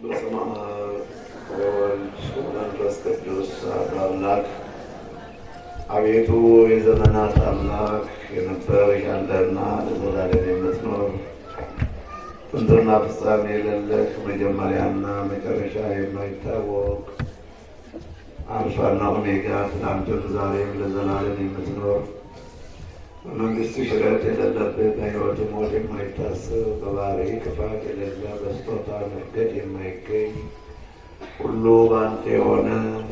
በስመ አብ ወወልድ ወመንፈስ ቅዱስ አሐዱ አምላክ። አቤቱ የዘመናት አምላክ የነበርህ ያለህና ለዘላለም የምትኖር ጥንትና ፍጻሜ የሌለህ መጀመሪያና መጨረሻ የማይታወቅ አልፋና ኦሜጋ ትናንትም ዛሬም ለዘላለም የምትኖር በመንግስት ሽረት የሌለብህ በሕይወት ሞት የማይታሰብ በባህሪ ክፋት የሌለ በስጦታ መርገድ የማይገኝ ሁሉ በአንተ የሆነ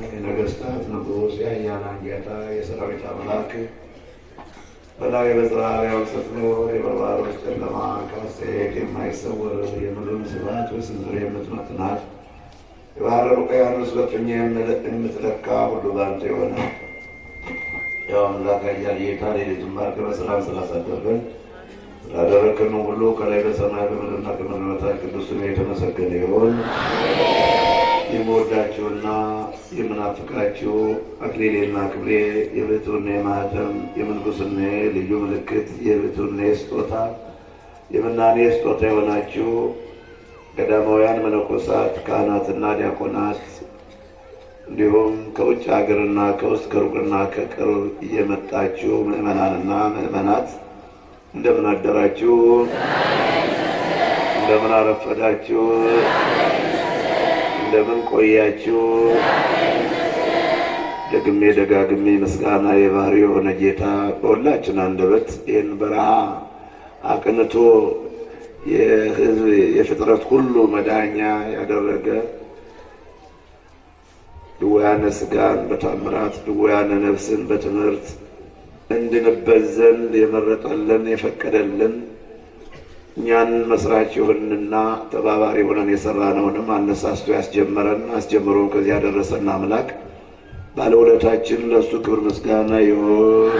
የነገስታት ንጉሥ የኃያላን ጌታ የሰራዊት አምላክ በላይ በጽርሐ ስትኖር የበርባሮች ጨለማ ከአስተያየት የማይሰወር የምድሩን ስባት በስንዝር የምትመጥናት የባሕረ ውቅያኖስ በጥኛ የምትለካ ሁሉ በአንተ የሆነ ያው አምላክ ኃያል ጌታ ሌሊቱን ባርከህ በሰላም ስላሳደረን ስላደረግከን ሁሉ ከላይ በሰማይ በምድርና ከምድር በታች ቅዱስ ስምህ የተመሰገነ ይሁን። የምወዳችሁና የምናፍቃችሁ አክሊሌና ክብሬ የብሕትውናዬ ማኅተም የምንኩስናዬ ልዩ ምልክት የብሕትውናዬ ስጦታ የምናኔ ስጦታ የሆናችሁ ገዳማውያን መነኮሳት ካህናትና ዲያቆናት እንዲሁም ከውጭ ሀገርና ከውስጥ ከሩቅና ከቅርብ እየመጣችሁ ምዕመናንና ምዕመናት እንደምን አደራችሁ? እንደምን አረፈዳችሁ? እንደምን ቆያችሁ? ደግሜ ደጋግሜ ምስጋና የባህሪ የሆነ ጌታ በሁላችን አንደበት ይህን በረሃ አቅንቶ የሕዝብ የፍጥረት ሁሉ መዳኛ ያደረገ ድውያነ ሥጋን በታምራት ድውያነ ነፍስን በትምህርት እንድንበት ዘንድ የመረጠልን የፈቀደልን እኛን መስራች የሆንና ተባባሪ ሆነን የሰራነውንም አነሳስቶ ያስጀመረን አስጀምሮም ከዚህ ያደረሰን አምላክ ባለውለታችን ለእሱ ክብር ምስጋና ይሁን።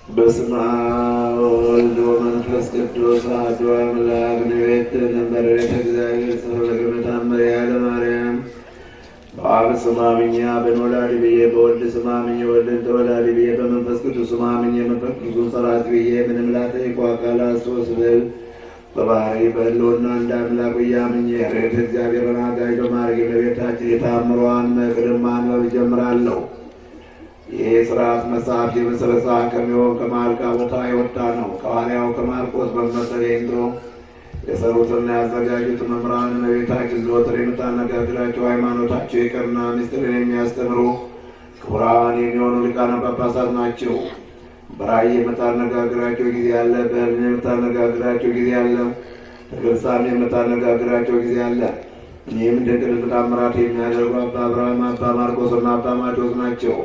በስመ አብ ወወልድ ወመንፈስ ቅዱስ አሐዱ አምላክ ንቤት ነበር ቤተ እግዚአብሔር ተፈለገ ታምሪያ ለማርያም በአብ ስም አምኜ አብን ወላዲ ብዬ በወልድ ስም አምኜ ወልድን ተወላዲ ብዬ በመንፈስ ቅዱስ ስም አምኜ መንፈስ ቅዱስን ሠራጺ ብዬ ምንም ላጠይቁ አካላት ሦስት ብል በባህሪ በሕልውና እንደ አምላክ ብዬ አምኜ ሬት እግዚአብሔርን አጋዥ በማድረግ በቤታችን የታምሯን መቅድም ማንበብ እጀምራለሁ። ይህ ስርዓት መጽሐፍ የመሰረታ ከሚሆን ከማልቃ ቦታ የወጣ ነው። ከሐዋርያው ከማርቆስ በመሰለ ይንድሮ የሰሩትና ያዘጋጁት መምህራን እመቤታችን ዘወትር የምታነጋግራቸው ሃይማኖታቸው የቀና ምስጢርን የሚያስተምሩ ክቡራን የሚሆኑ ሊቃነ ጳጳሳት ናቸው። በራእይ የምታነጋግራቸው ጊዜ አለ፣ በሕልም የምታነጋግራቸው ጊዜ አለ፣ በግልጻም የምታነጋግራቸው ጊዜ አለ። እኒህም ድንቅ ድንቅ ተአምራት የሚያደርጉ አባ አብርሃም፣ አባ ማርቆስና አባ ማቴዎስ ናቸው።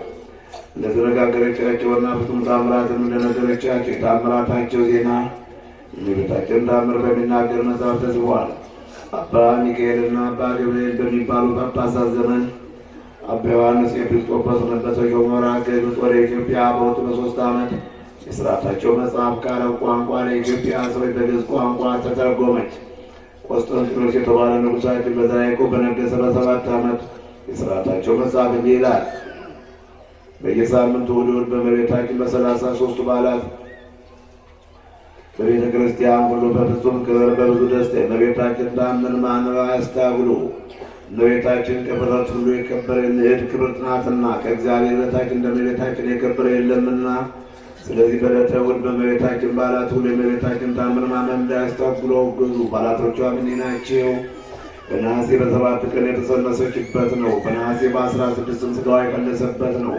እንደተነጋገረቻቸውና ፍጹም ታምራትን እንደነገረቻቸው የታምራታቸው ዜና የእመቤታችንን ታምር በሚናገር መጽሐፍ ተጽፏል። አባ ሚካኤልና አባ ገብርኤል በሚባሉ ጳጳሳት ዘመን አባ ዮሐንስ ኤጲስቆጶስ በተሾመ ወራት ከግብፅ ወደ ኢትዮጵያ በወጡ በ3 ዓመት የሥርዓታቸው መጽሐፍ ከአረብ ቋንቋ ለኢትዮጵያ ሰዎች በግዕዝ ቋንቋ ተተረጎመች። ቆስጠንጢኖስ የተባለ ንጉሣችን በዛ ያዕቆብ በነገሠ በ7 ዓመት የሥርዓታቸው መጽሐፍ እንዲህ ይላል። በየሳምንቱ እሑድ በእመቤታችን በ33ቱ በዓላት በቤተ ክርስቲያን ሁሉ በፍጹም ክብር በብዙ ደስታ የእመቤታችን ታምር ማንበብ አያስታግሉ። እመቤታችን ከፍጥረት ሁሉ የከበረ ንዕድ ክብርት ናትና ከእግዚአብሔር በታች እንደ እመቤታችን የከበረ የለምና። ስለዚህ በዕለተ እሑድ በእመቤታችን በዓላት ሁሉ የእመቤታችን ታምር ማንበብ እንዳያስታግሉ አውግዙ። በዓላቶቿ እኒህ ናቸው። በነሐሴ በ7 ቀን የተጸነሰችበት ነው። በነሐሴ በ16 ሥጋዋ የቀለሰበት ነው።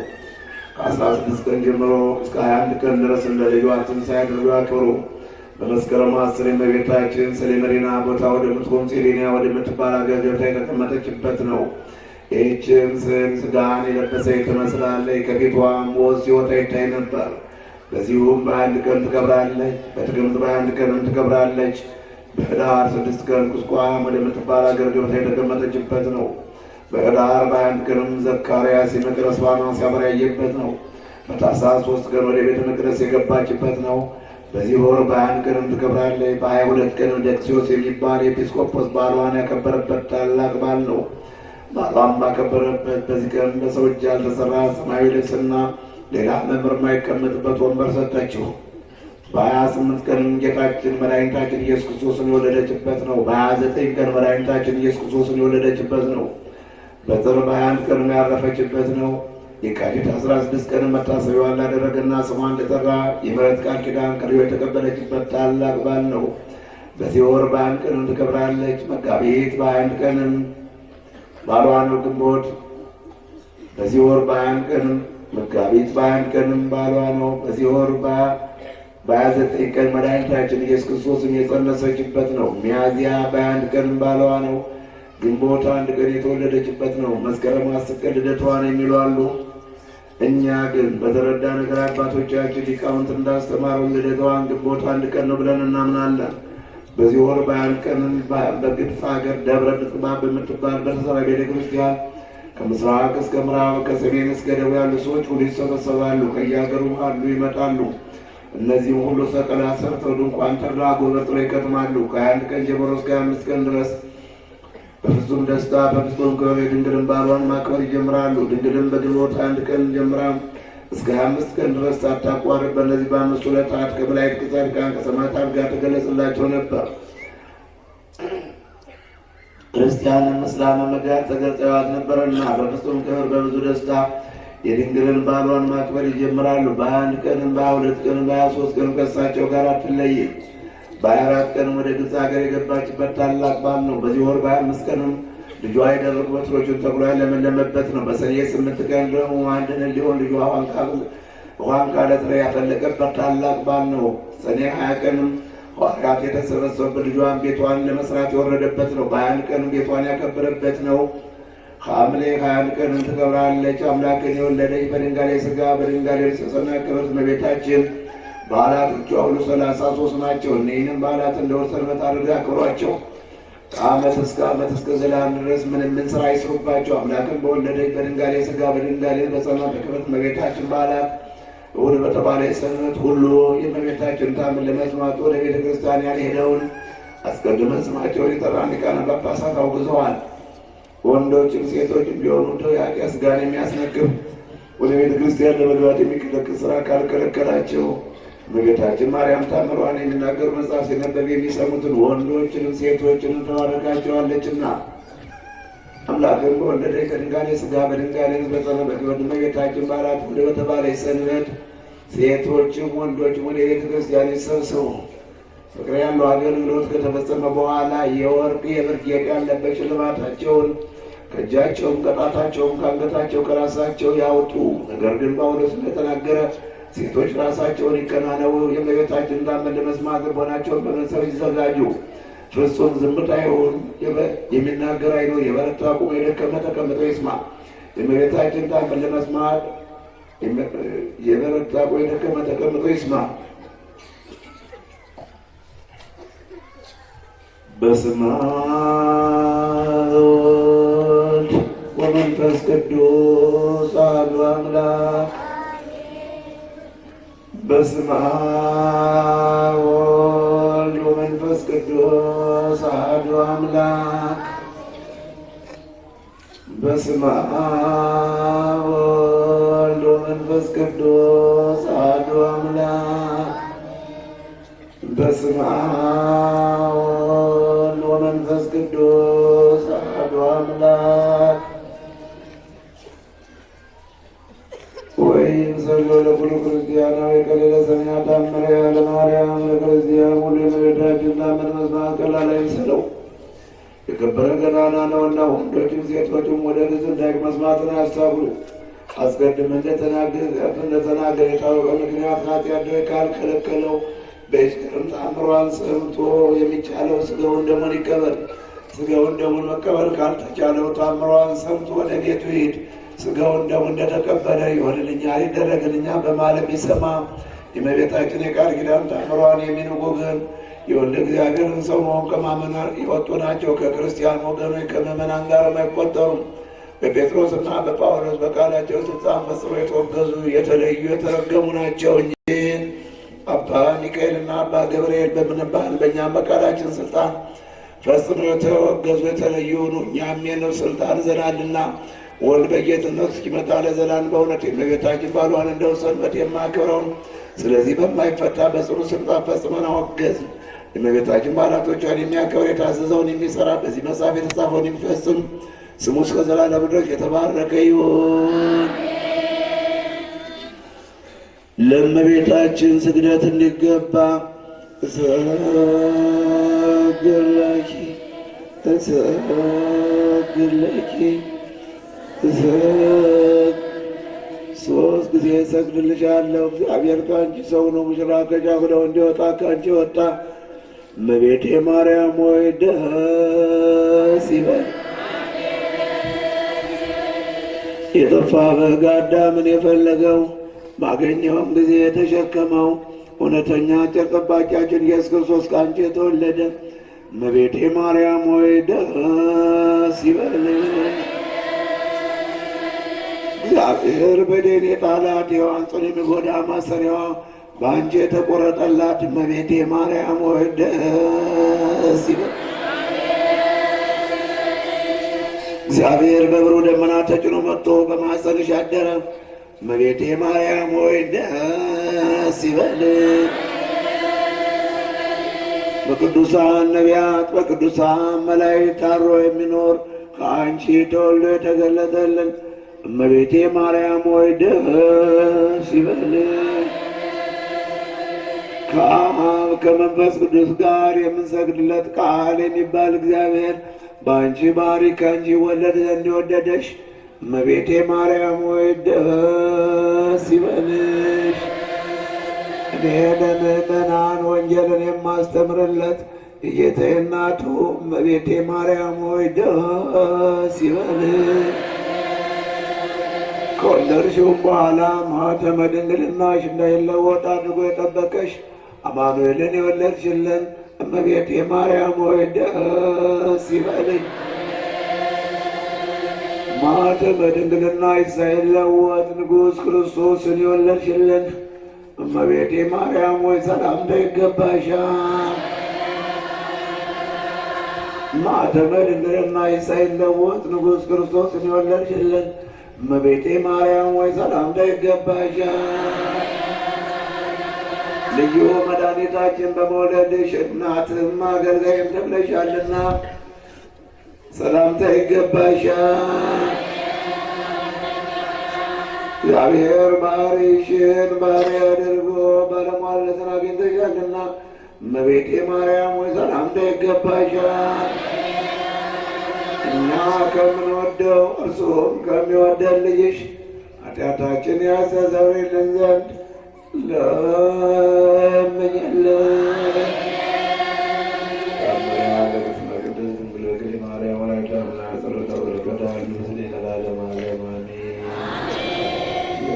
ከ16 ቀን ጀምሮ እስከ 21 ቀን ድረስ እንደ ልጇ ትንሣኤ አድርገው ያክብሩ። በመስከረም 10 የእመቤታችን ሰሌመሪና ቦታ ወደምትሆን ጼሌንያ ወደምትባል አገር ገብታ የተቀመጠችበት ነው። ይህችም ስዕል ሥጋን የለበሰች ትመስላለች። ከፊቷም ወዝ ሲወጣ ይታይ ነበር። በዚሁም በ21 ቀን ትከብራለች። በጥቅምት በ21 ቀንም ትከብራለች። በኅዳር 6 ቀን ቁስቋም ወደምትባል አገር ገብታ የተቀመጠችበት ነው። በኅዳር በ21 ቀንም ዘካርያስ የመቅደስ ፋና ሲያበራ ያየበት ነው። በታኅሳስ 3 ቀን ወደ ቤተ መቅደስ የገባችበት ነው። በዚህ ወር በ21 ቀንም ትከብራለች። በ22 ቀንም ደቅሲዮስ የሚባል ኤጲስቆጶስ ባሏን ያከበረበት ታላቅ በዓል ነው። ባሏን ባከበረበት በዚህ ቀን በሰው እጅ ያልተሰራ ሰማያዊ ልብስና ሌላ መምህር የማይቀመጥበት ወንበር ሰጠችው። በ28 ቀንም ጌታችን መድኃኒታችን ኢየሱስ ክርስቶስን የወለደችበት ነው። በ29 ቀን መድኃኒታችን ኢየሱስ ክርስቶስን የወለደችበት ነው። በጥር በ21 ቀንም ያረፈችበት ነው። የካቲት 16 ቀን መታሰቢያዋን ላደረገና ስሟን እንደጠራ የምሕረት ቃል ኪዳን ከልጇ የተቀበለችበት ታላቅ በዓል ነው። በዚህ ወር በ21 ቀንም ትከብራለች። መጋቢት በ21 ቀንም ባሏ ነው። ግንቦት በዚህ ወር በ21 ቀንም መጋቢት በ21 ቀንም ባሏ ነው። በዚህ ወር በ29 ቀን መድኃኒታችን ኢየሱስ ክርስቶስን የጸነሰችበት ነው። ሚያዝያ በ21 ቀንም ባሏ ነው። ግንቦት 1 ቀን የተወለደችበት ነው። መስከረም 10 ቀን ልደቷ ነው የሚሉ አሉ። እኛ ግን በተረዳ ነገር አባቶቻችን ሊቃውንት እንዳስተማሩን ልደቷን ግንቦት 1 ቀን ነው ብለን እናምናለን። በዚህ ወር በ21 ቀን በግብፅ ሀገር ደብረ ምጥማቅ በምትባል በተሰራ ቤተ ክርስቲያን ከምስራቅ እስከ ምዕራብ ከሰሜን እስከ ደቡብ ያሉ ሰዎች ሁሉ ይሰበሰባሉ። ከየሀገሩ አሉ ይመጣሉ። እነዚህም ሁሉ ሰቀላ ሰርተው ድንኳን ተድላ ጎበጥለው ይከትማሉ። ከ21 ቀን ጀምሮ እስከ 25 ቀን ድረስ በፍጹም ደስታ በፍጹም ክብር የድንግልን በዓሏን ማክበር ይጀምራሉ። ድንግልን በግንቦት 1 ቀን ጀምራ እስከ 25 ቀን ድረስ ሳታቋርጥ በእነዚህ በ5 ዕለታት ከመላእክት ከጻድቃን ከሰማዕታት ጋር ተገለጽላቸው ነበር። ክርስቲያንም እስላምም ጋር ተገልጸዋት ነበርና በፍጹም ክብር በብዙ ደስታ የድንግልን በዓሏን ማክበር ይጀምራሉ። በ21 ቀንም በ22 ቀንም በ23 ቀንም ከእሳቸው ጋር አትለይም። በ24 ቀንም ወደ ግብፅ ሀገር የገባችበት ታላቅ በዓል ነው። በዚህ ወር በ25 ቀንም ልጇ የደረቁ በትሮቹን ተኩላ ለመለመበት ነው። በሰኔ 8 ቀን ደግሞ አንድን ሊሆን ልጇ ውሃን ከዓለት ላይ ያፈለቀበት ታላቅ በዓል ነው። ሰኔ 20 ቀንም ሐዋርያት የተሰበሰቡበት ልጇን ቤቷን ለመስራት የወረደበት ነው። በ21 ቀንም ቤቷን ያከበረበት ነው። ሐምሌ 21 ቀንም ትከብራለች። አምላክን የወለደች በድንጋሌ ሥጋ በድንጋሌ ጽንሰና ክብርት እመቤታችን በዓላቶቿ ሁሉ 33 ናቸው። እኒህንም በዓላት እንደ ወር ሰንበት አድርገው ያክብሯቸው። ከዓመት እስከ ዓመት እስከ ዘላለም ድረስ ምንም ስራ አይስሩባቸው። አምላክን በወለደች በድንጋሌ ሥጋ በድንጋሌ ጽንሰና ክብርት እመቤታችን በዓላት እሑድ በተባለ ሰንበት ሁሉ የእመቤታችን ታምር ለመስማት ወደ ቤተ ክርስቲያን ያልሄደውን አስቀድመን ስማቸውን የጠራን ሊቃነ ጳጳሳት አውግዘዋል። ወንዶችም ሴቶችም ቢሆኑ ኃጢአተ ሥጋን የሚያስነቅፍ ወደ ቤተ ክርስቲያን ለመግባት የሚከለክል ስራ ካልከለከላቸው እመቤታችን ማርያም ታምሯን የሚናገሩ መጽሐፍ ሲነበብ የሚሰሙትን ወንዶችንም ሴቶችንም ተባረካቸዋለችና አምላክን በወለደች ከድንጋሌ ሥጋ በድንጋሌ በጸነ በክብር እመቤታችን በዓላት ሁሉ በተባለች ሰንበት ሴቶችም ወንዶችም ወደ ቤተ ክርስቲያን ይሰብሰቡ። ፍቅር ያለው አገልግሎት ከተፈጸመ በኋላ የወርቅ የብር ጌጥ ያለበት ሽልማታቸውን ከእጃቸውም ከጣታቸውም ከአንገታቸው ከራሳቸው ያውጡ። ነገር ግን ጳውሎስ እንደተናገረ ሴቶች ራሳቸውን ይከናነቡ፣ የእመቤታችን ታምር ለመስማት ልቦናቸውን በመሰብ ይዘጋጁ። ፍጹም ዝምታ ይሁን፣ የሚናገር አይኑር፣ የበረታ ቁሞ የደከመ ተቀምጦ ይስማ። የእመቤታችን ታምር ለመስማት የበረታ ቁሞ የደከመ ተቀምጦ ይስማ። በስመ አብ ወወልድ ወመንፈስ ቅዱስ አሐዱ አምላክ። በስመ አብ ወወልድ ወመንፈስ ቅዱስ አሐዱ አምላክ። በስመ አብ ወወልድ ወመንፈስ ቅዱስ አሐዱ አምላክ። በስመ አብ ወወልድ ወመንፈስ ቅዱስ አሐዱ አምላክ። ወይም ሰሎ ለኩሉ ክርስቲያናዊ ከሌለ ሰሚያ ታምረ ያለ ማርያም ለክርስቲያን ሁሉ የእመቤታችን ታምር መስማት ቀላል አይምሰለው፣ የከበረ ገናና ነውና። ወንዶችም ሴቶችም ወደ ግዝ እንዳይቅ መስማትን አያስታብሉ። አስቀድመን እንደተናገረ የታወቀ ምክንያት ኃጢአት ካልከለከለው በይቅርም ተአምሯን ሰምቶ የሚቻለው ስጋውን ደሙን ይቀበል። ስጋውን ደሙን መቀበል ካልተቻለው ተአምሯን ሰምቶ ወደ ቤቱ ይሂድ። ስጋውን ደሙን እንደተቀበለ ይሆንልኛል ይደረግልኛል በማለት ቢሰማ የእመቤታችን የቃል ኪዳን ተአምሯን የሚንቁ ግን የወልደ እግዚአብሔርን ሰው መሆን ከማመን የወጡ ናቸው። ከክርስቲያን ወገኖች ከምዕመናን ጋር አይቆጠሩም። በጴጥሮስና በጳውሎስ በቃላቸው ስልጣን ፈጽሞ የተወገዙ የተለዩ የተረገሙ ናቸው እንጂ አባ ሚካኤልና አባ ገብርኤል በምንባል በእኛም በቃላችን ስልጣን ፈጽመው የተወገዙ የተለዩ ነው። እኛም የነፍስ ስልጣን ዘናልና ወልድ በጌትነት እስኪመጣ ለዘላለም በእውነት የእመቤታችን ባሏን እንደው ሰንበት የማክብረውን ስለዚህ በማይፈታ በጽኑ ስልጣን ፈጽመን አወገዝን። የእመቤታችን በዓላቶቿን የሚያከብር የታዘዘውን የሚሰራ በዚህ መጽሐፍ የተጻፈውን የሚፈጽም ስሙ እስከ ዘላለም ድረስ የተባረከ ይሁን። ለእመቤታችን ስግደት እንዲገባ እሰግድለኪ እሰግድለኪ ሶስት ጊዜ እሰግድልሻለሁ። እግዚአብሔር ከአንቺ ሰው ነው፣ ሙሽራ ከጫጉላው እንዲወጣ ከአንቺ ወጣ። እመቤቴ ማርያም ሆይ ደስ ይበል። የጠፋ በግ አዳምን የፈለገው ባገኘውም ጊዜ የተሸከመው እውነተኛ ጨርቅ ጠባቂያችን ኢየሱስ ክርስቶስ ከአንቺ የተወለደ እመቤቴ ማርያም ሆይ ደስ ይበል። እግዚአብሔር በደን የጣላት ሔዋን ጽኑ የሚጎዳ ማሰሪያዋ በአንቺ የተቆረጠላት እመቤቴ ማርያም ሆይ ደስ ይበል። እግዚአብሔር በብሩህ ደመና ተጭኖ መጥቶ በማኅፀንሽ አደረ እመቤቴ ማርያም ሆይ ደስ ይበል። በቅዱሳን ነቢያት በቅዱሳን መላእክት ታሮ የሚኖር ከአንቺ ተወልዶ የተገለጠልን እመቤቴ ማርያም ሆይ ደስ ይበል። ከአብ ከመንፈስ ቅዱስ ጋር የምንሰግድለት ቃል የሚባል እግዚአብሔር በአንቺ ባሕሪ ከአንቺ ወለድ ዘንድ የወደደሽ እመቤቴ ማርያም ሆይ ደስ ይበልሽ። እኔ ለምእመናን ወንጌልን የማስተምርለት የጌታዬ እናቱ እመቤቴ ማርያም ሆይ ደስ ይበልሽ። ከወለድሽውም በኋላ ማኅተመ ድንግልናሽ እንዳይለወጥ አድርጎ የጠበቀሽ አማኑኤልን የወለድሽልን እመቤቴ ማርያም ሆይ ደስ ይበልኝ። ማኅተመ ድንግልናሽ ሳይለወጥ ንጉሥ ክርስቶስን የወለድሽልን እመቤቴ ማርያም ሆይ ሰላምታ ይገባሻል። ማኅተመ ድንግልናሽ ሳይለወጥ ንጉሥ ክርስቶስን የወለድሽልን እመቤቴ ማርያም ሆይ ሰላምታ ይገባሻል። ልዩ መድኃኒታችን በመውለድሽ እናትም አገልጋይም ተብለሻልና ሰላምታ ይገባሻል። እግዚአብሔር ባሕርይሽን ባሕርይ አድርጎ ባለሟልነትን አግኝተሻልና እመቤቴ ማርያም ሆይ ሰላምታ ይገባሻል። እኛ ከምንወደው እርሱም ከሚወደን ልጅሽ ኃጢአታችን ያስተሰርይልን ዘንድ ለምኝልን። ማርያም ወላዲተ አምላክ ጸሎተ በረከቷ ይድረሰን ለዘላለሙ አሜን።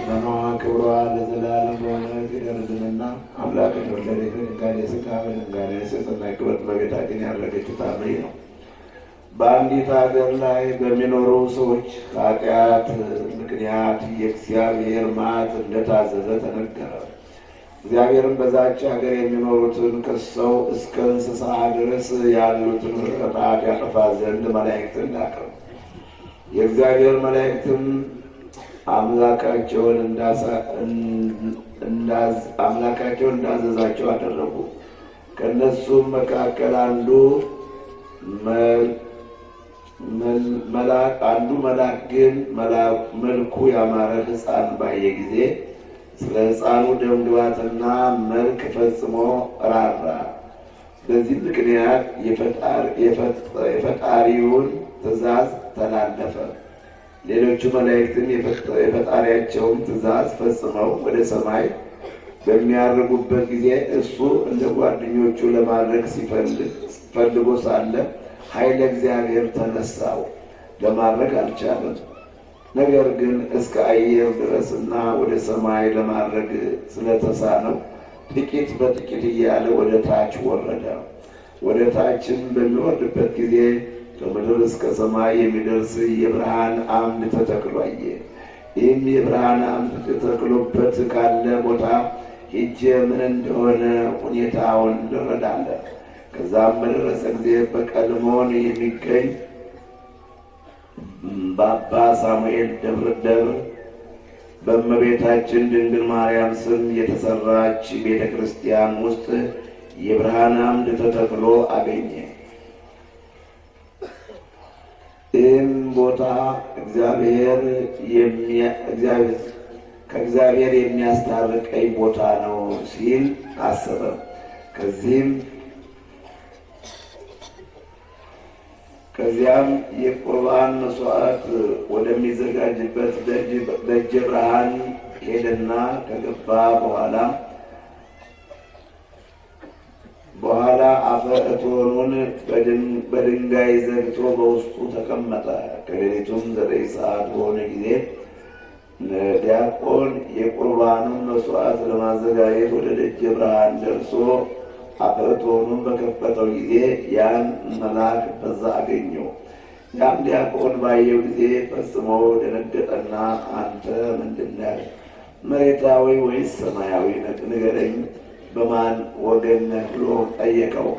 ዘመኗ ክብሯ ለዘላለም በእውነት ይደርብንና አምላክን የወለደች ድንጋሌ ሥጋ በድንጋሌ ሥጋ ክብርት እመቤታችን ያረገችው ታምሪ ነው። በአንዲት ሀገር ላይ በሚኖሩ ሰዎች ኃጢአት ምክንያት የእግዚአብሔር መዓት እንደታዘዘ ተነገረ። እግዚአብሔርም በዛች ሀገር የሚኖሩትን ከሰው እስከ እንስሳ ድረስ ያሉትን ኃጢአት ያጠፋ ዘንድ መላእክትን ላከ። የእግዚአብሔር መላእክትም አምላካቸውን እንዳዘዛቸው አደረጉ። ከእነሱም መካከል አንዱ መልአክ ግን መልኩ ያማረ ሕፃን ባየ ጊዜ ስለ ሕፃኑ ደምግባትና መልክ ፈጽሞ ራራ። በዚህ ምክንያት የፈጣሪውን ትእዛዝ ተላለፈ። ሌሎቹ መላእክትም የፈጣሪያቸውን ትእዛዝ ፈጽመው ወደ ሰማይ በሚያርጉበት ጊዜ እሱ እንደ ጓደኞቹ ለማድረግ ፈልጎ ሳለ ኃይለ እግዚአብሔር ተነሳው፣ ለማድረግ አልቻለም። ነገር ግን እስከ አየር ድረስና ወደ ሰማይ ለማድረግ ስለተሳነው ጥቂት በጥቂት እያለ ወደ ታች ወረደ። ወደ ታችም በሚወርድበት ጊዜ ከምድር እስከ ሰማይ የሚደርስ የብርሃን አምድ ተተክሎ አየ። ይህም የብርሃን አምድ ተተክሎበት ካለ ቦታ ሄጄ ምን እንደሆነ ሁኔታውን እንረዳለን። ከዛም በደረሰ ጊዜ በቀልሞን የሚገኝ በአባ ሳሙኤል ደብር በእመቤታችን ድንግል ማርያም ስም የተሰራች ቤተ ክርስቲያን ውስጥ የብርሃን አምድ ተተክሎ አገኘ። ይህም ቦታ ከእግዚአብሔር የሚያስታርቀኝ ቦታ ነው ሲል አሰበ። ከዚያም የቁርባን መስዋዕት ወደሚዘጋጅበት ደጀ ብርሃን ሄደና ከገባ በኋላ አፈ እቶኑን በድንጋይ ዘግቶ በውስጡ ተቀመጠ። ከሌሊቱም 9 ሰዓት በሆነ ጊዜ ዲያቆን የቁርባኑን መስዋዕት ለማዘጋጀት ወደ ደጀ ብርሃን ደርሶ አፈ እቶኑን በከፈተው ጊዜ ያን መልአክ በዛ አገኘው። ያም ዲያቆን ባየው ጊዜ ፈጽሞ ደነገጠና አንተ ምንድን ነህ? መሬታዊ ወይስ ሰማያዊ ንገረኝ፣ በማን ወገን ነህ ብሎ ጠየቀው።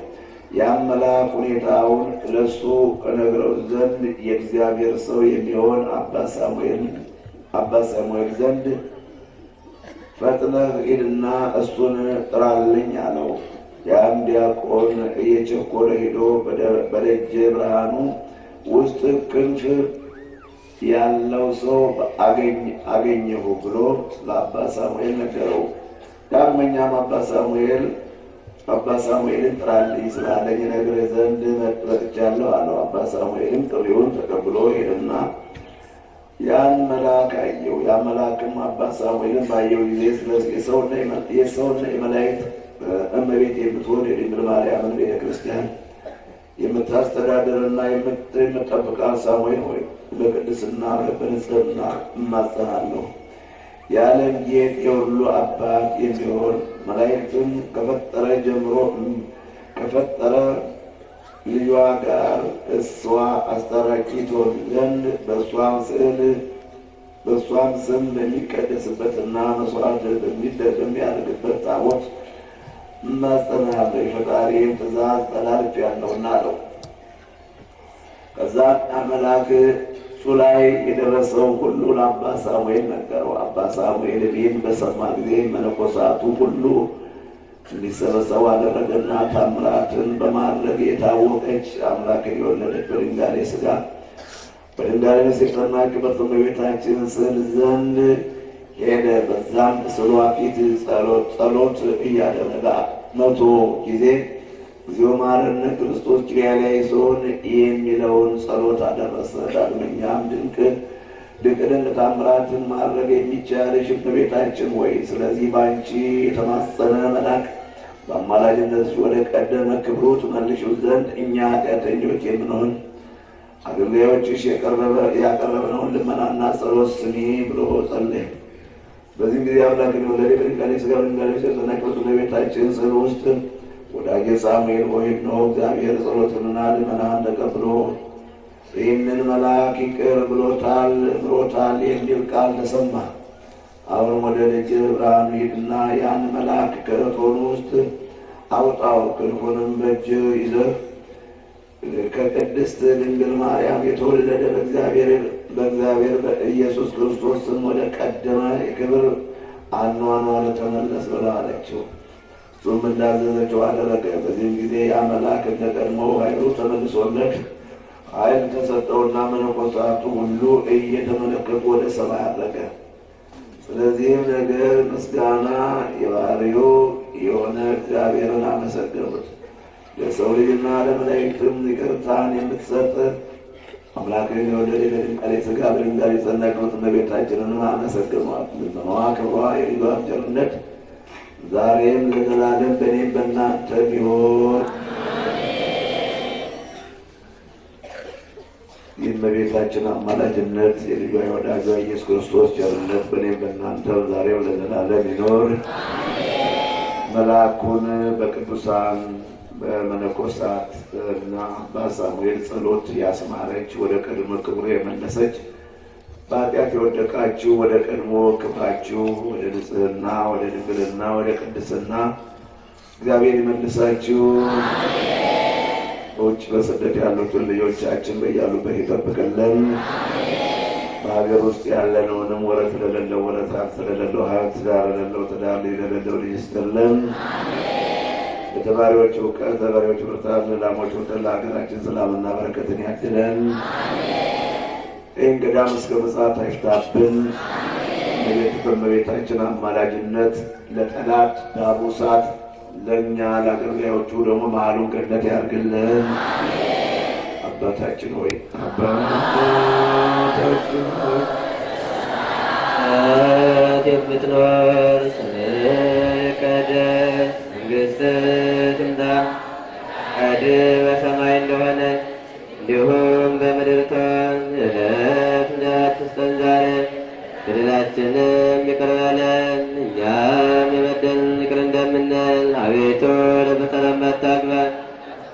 ያም መልአክ ሁኔታውን ለሱ እነግረው ዘንድ የእግዚአብሔር ሰው የሚሆን አባ ሳሙኤል ዘንድ ፈጥነህ ሂድና እሱን ጥራልኝ አለው። ያም ዲያቆን እየቸኮለ ሄዶ በደጀ ብርሃኑ ውስጥ ክንፍ ያለው ሰው አገኘሁ ብሎ ለአባ ሳሙኤል ነገረው። ዳግመኛም አባ ሳሙኤልን ጥራልኝ ስላለኝ ነግርህ ዘንድ መጥቻለሁ አለው። አባ ሳሙኤልም ጥሪውን ተቀብሎ ሄደና ያን መልአክ አየው። ያ መልአክም አባ ሳሙኤልን ባየው ጊዜ የሰውና የመላእክት እመቤት የምትሆን የድንግል ማርያምን ቤተ ክርስቲያን የምታስተዳድርና የምትጠብቃት ሳሙኤል ሆይ በቅድስና በንጽሕና እማጸናለሁ። የዓለም ጌጥ የሁሉ አባት የሚሆን መላእክትን ከፈጠረ ጀምሮ ከፈጠረ ልጇ ጋር እሷ አስታራቂ ትሆን ዘንድ በእሷም ስም በሚቀደስበትና መስዋዕት በሚያደርግበት ታቦት እማጸናለሁ። የፈጣሪን ትእዛዝ ተላልፌአለሁና አለው። ከዛ መልአክ እሱ ላይ የደረሰው ሁሉ ለአባ ሳሙኤል ነገረው። አባ ሳሙኤል ይህን በሰማ ጊዜ መነኮሳቱ ሁሉ እንዲሰበሰቡ አደረገና ታምራትን በማድረግ የታወቀች አምላክን የወለደች በድንጋሌ ሥጋ በድንጋሌ ነፍስ የጸናች ክብርት እመቤታችን ስዕል ዘንድ ሄደ። በዛም ስዕሏ ፊት ጸሎት እያደረገ 100 ጊዜ እግዚኦ መሐረነ ክርስቶስ ኪርያላይሶን የሚለውን ጸሎት አደረሰ። ዳግመኛም ድንቅ ታምራትን ማድረግ የሚቻልሽ እመቤታችን ወይ ስለዚህ በአንቺ የተማጸነ መልአክ በአማላጅነትሽ ወደ ቀደመ ክብሩ ትመልሺው ዘንድ እኛ ኃጢአተኞች የምንሆን አገልጋዮችሽ ያቀረብነውን ልመናና ጸሎት ስሚ ብሎ ጸለየ። በዚህም ጊዜ አምላክን የወለደ በድንጋሌ ሥጋ በድንጋሌ ነፍስ የጸናች ክብርት እመቤታችን ስዕል ውስጥ ወዳጄ ሳሙኤል ሆይ እነሆ እግዚአብሔር ጸሎትንና ልመናን ተቀብሎ ይህንን መልአክ ይቅር ብሎታል የሚል ቃል ተሰማ። አሁን ወደ ደጀ ብርሃኑ ሂድና ያን መልአክ ከእቶኑ ውስጥ አውጣው፣ ክንፉንም በእጅ ይዘህ ከቅድስት ድንግል ማርያም የተወለደ በእግዚአብሔር በኢየሱስ ክርስቶስ ስም ወደ ቀደመ የክብር አኗኗር ተመለስ ብላ አለችው። እሱም እንዳዘዘችው አደረገ። በዚህም ጊዜ ያ መልአክ እንደ ቀድሞው ኃይሉ ተመልሶለት ኃይል ተሰጠውና መነኮሳቱ ሁሉ እየተመለከቱ ወደ ሰማይ አረገ። ስለዚህም ነገር ምስጋና የባህሪው የሆነ እግዚአብሔርን አመሰገኑት። ለሰው ልጅና ለመላእክትም ይቅርታን የምትሰጥ አምላክን የወለደ በድንጋሌ ሥጋ በድንጋሌ ጸናች ክብርት እመቤታችንንም አመሰግኗት። ልመናዋ ክብሯ የልጇም ቸርነት ዛሬም ለዘላለም በእኔም በእናንተም ይሁን። የእመቤታችን አማላጅነት የልጇ የወዳጇ ኢየሱስ ክርስቶስ ቸርነት በእኔም በእናንተም ዛሬም ለዘላለም ይኖር። መልአኩን በቅዱሳን በመነኮሳት እና በሳሙኤል ጸሎት ያስማረች ወደ ቀድሞ ክብሩ የመለሰች በኃጢአት የወደቃችሁ ወደ ቀድሞ ክብራችሁ ወደ ንጽሕና፣ ወደ ድንግልና፣ ወደ ቅድስና እግዚአብሔር ይመልሳችሁ። በውጭ በስደት ያሉትን ልጆቻችን በያሉበት ይጠብቅልን። በሀገር ውስጥ ያለነውንም ወረት ለሌለው ወረት፣ ሀብት ለሌለው ሀብት፣ ትዳር ለሌለው ትዳር፣ ልጅ ለሌለው ልጅ ይስጥልን። የተማሪዎች እውቀት፣ ተማሪዎች ብርታት፣ ለላሞች ወተን ለሀገራችን ሰላምና በረከትን ያድለን። ይህን ገዳም እስከ ምጽአት አይፍታብን። በእመቤታችን አማላጅነት ለጠላት ዳቡሳት፣ ለእኛ ለአገልጋዮቹ ደግሞ መሀሉን ገነት ያርግልን። አባታችን ሆይ አባታችን ሆይ የምትኖር ይቀደስ፣ መንግሥትህ ትምጣ፣ ፈቃድህ በሰማይ እንደሆነ እንዲሁም በምድር ትሁን። የዕለት እንጀራችንን ስጠን ዛሬ፣ በደላችንን ይቅር በለን እኛም የበደሉንን ይቅር እንደምንል። አቤቱ ወደ ፈተና አታግባን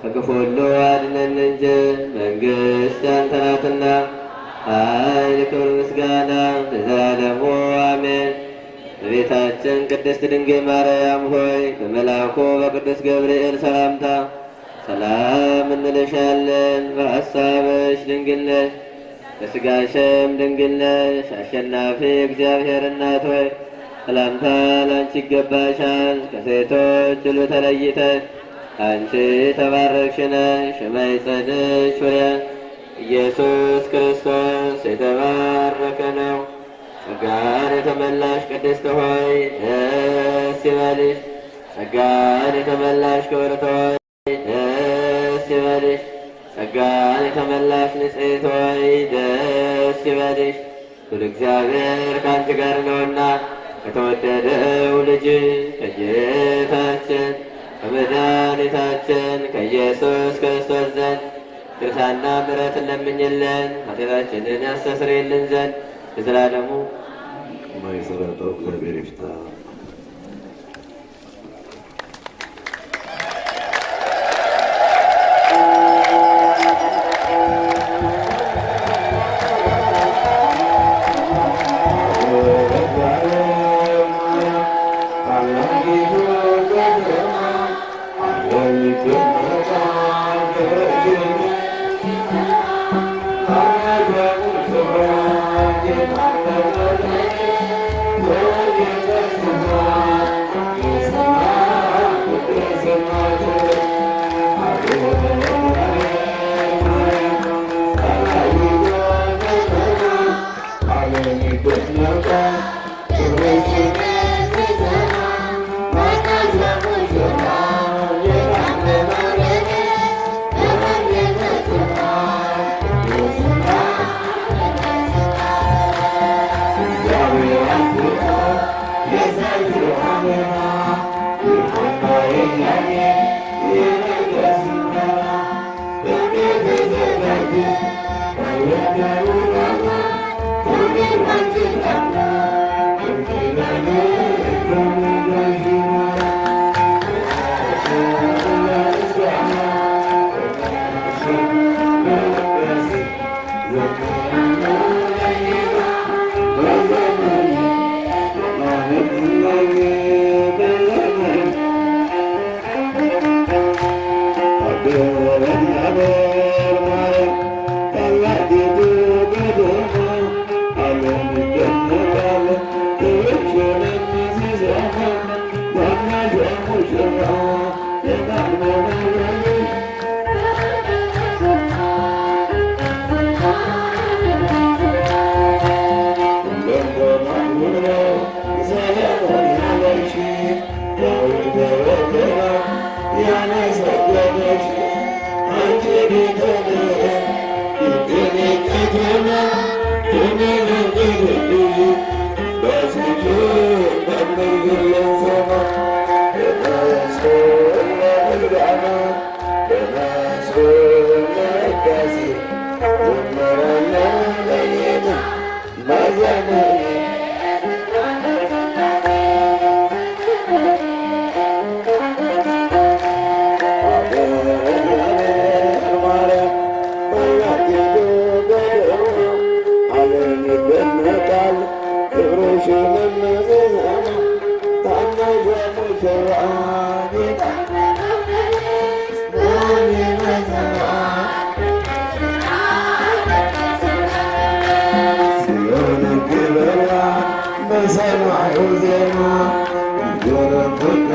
ከክፉ ሁሉ አድነን እንጂ መንግሥት ያንተ ናትና፣ ኃይል፣ ክብር፣ ምስጋና ለዘላለሙ አሜን። እመቤታችን ቅድስት ድንግል ማርያም ሆይ በመልአኩ በቅዱስ ገብርኤል ሰላምታ ሰላም እንልሻለን። በሐሳብሽ ድንግል ነሽ፣ በሥጋሽም ድንግል ነሽ። አሸናፊ እግዚአብሔር እናት ሆይ ሰላምታ ላንቺ ይገባሻል። ከሴቶች ሁሉ ተለይተሽ አንቺ የተባረክሽ ነሽ። የማኅፀንሽ ፍሬ ኢየሱስ ክርስቶስ የተባረከ ነው። ጸጋን የተመላሽ ቅድስት ሆይ ደስ ይበልሽ። ጸጋን የተመላሽ ክብርት ሆይ ደስ ይበልሽ። ጸጋን የተመላሽ ንጽሕት ሆይ ደስ ይበልሽ። ሁሉ እግዚአብሔር ከአንቺ ጋር ነውና ከተወደደው ልጅ ከጌታችን ከመድኃኒታችን ከኢየሱስ ክርስቶስ ዘንድ ይቅርታና ምሕረትን ለምኝልን ኃጢአታችንን ያስተሰርይልን ዘንድ ለዘላለሙ የማይሰራው እግዚአብሔር ይፍታ። ወርቅ